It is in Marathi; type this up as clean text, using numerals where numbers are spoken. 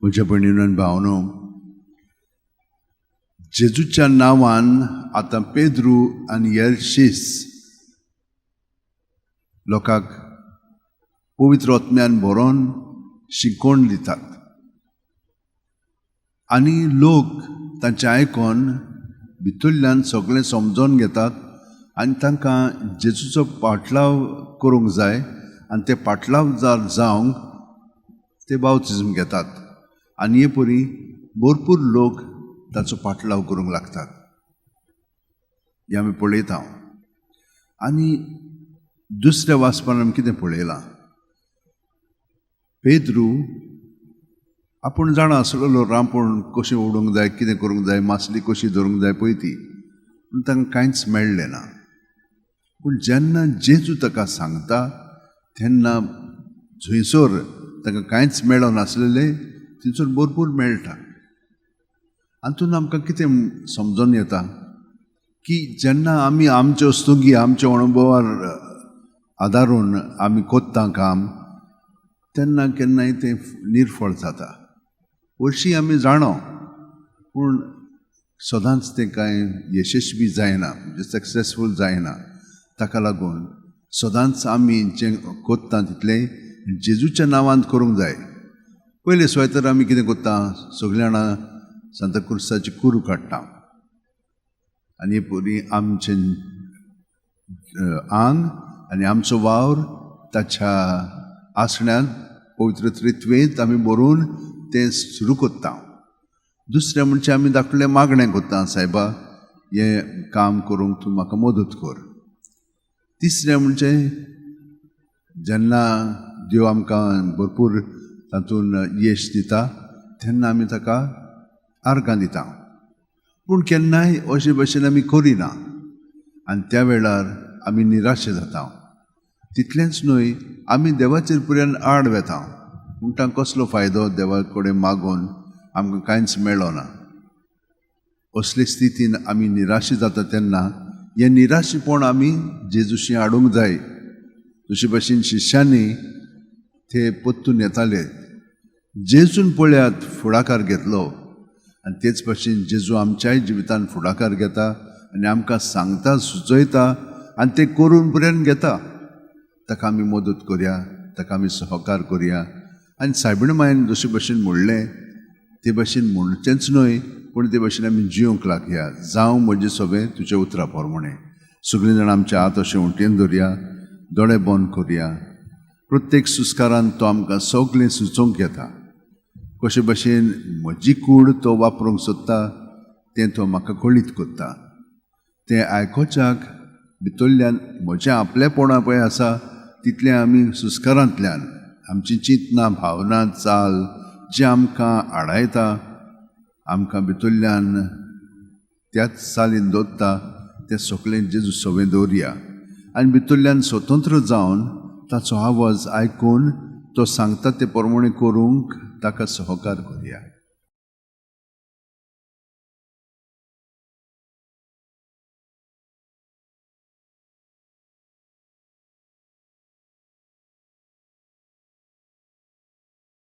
म्हज्या भयणीनो आनी भावनो, जेजूच्या नांवान आतां पेद्रू आनी येर्शीस लोकांक पवित्र आत्म्यान भरोवन शिकोवण दितात आनी लोक तांचें आयकोन भितरल्यान सगळें समजोन घेतात आनी तांकां जेजूचो पाटलाव करूंक जाय आनी ते पाटलाव जावंक ते बावतिजम घेतात आनी हे परी भरपूर लोक ताचो पाटलाव करूंक लागतात. हे आमी पळयता. आनी दुसऱ्या वाचपान आमी कितें पळयलां, पेद्रू आपूण जाणा सगळो रांपोण कशें उडोवंक जाय, कितें करूंक जाय, मासली कशी धरूंक जाय पळय ती, पूण तांकां कांयच मेळ्ळें ना. पूण जेन्ना जेजू ताका सांगता तेन्ना थंयसर ताका कांयच मेळो नासलेलें थंयसर भरपूर मेळटा. हातून आमकां कितें समजून येता की जेन्ना आमी आमच्यो वस्तुंगी आमच्या अणभवार आदारून आमी कोत्ता काम, तेन्ना केन्नाय तें निर्फळ जाता. हरशीं आमी जाणो, पूण सदांच तें कांय यशस्वी जायना, म्हणजे सक्सेसफूल जायना. ताका लागून सदांच आमी जें कोत्ता तितलें जेजूच्या नांवान करूंक जाय. पयले सुवात तर आमी कितें कोत्ता, सगळीं जाणां सांताक्रुजाची कुरू काडटा आनी परी आमचें आंग आनी आमचो वावर ताच्या आसण्यान पवित्र त्रित्वेंत आमी बरोवन तें सुरू कोत्ता. दुसरें म्हणजे आमी धाकटें मागणें कोत्ता, सायबा हें काम करूंक तूं म्हाका मदत कर. तिसरें म्हणजे जेन्ना देव आमकां भरपूर तातूंत यश दिता तेन्ना आमी ताका आर्गां दिता. पूण केन्नाय अशे भशेन आमी करिना आनी त्या वेळार आमी निराशे जाता. तितलेंच न्हय, आमी देवाचेर पुरान आड वेता. म्हणटा कसलो फायदो देवा कडेन मागून आमकां कांयच मेळ्ळो ना. असले स्थितीन आमी निराशे जाता तेन्ना हें निराशेपण आमी जेजूशी हाडूंक जाय. जशे भशेन शिश्यांनी ते परतून येताले, जेजून पळयात फुडाकार घेतलो आनी तेच भशेन जेजू आमच्याय जिवितान फुडाकार घेता आनी आमकां सांगता, सुचयता आनी तें करून पर्यंत घेता. ताका आमी मदत करया, ताका आमी सहकार करया. आनी सायबीण मायन जशे भशेन म्हणलें ते भशेन म्हणचेंच न्हय, पूण ते भशेन आमी जिवंक लागया. जावं म्हजें सगळें तुज्या उतरा प्रमाणें. सगळीं जाणां आमचे हात अशें उंटेन धरया, दोळे बंद करया. प्रत्येक सुस्कारान तो आमकां सगळें सुचोवंक येता. कशे भशेन म्हजी कूड तो वापरूंक सोदता तें तो म्हाका कळीत करता. तें आयकोच्याक भितरल्यान म्हजें आपलेपणां पळय आसा तितलें आमी सुस्कारांतल्यान आमची चिंतना, भावना, चाल जें आमकां आडायता, आमकां भितरल्यान त्याच चालीन दवरता, तें सगळें जेजू सवें दवरया आनी भितरल्यान स्वतंत्र जावन ताचो आवाज आयकून तो सांगता ते प्रमाणें करूंक ताका सहकार करया.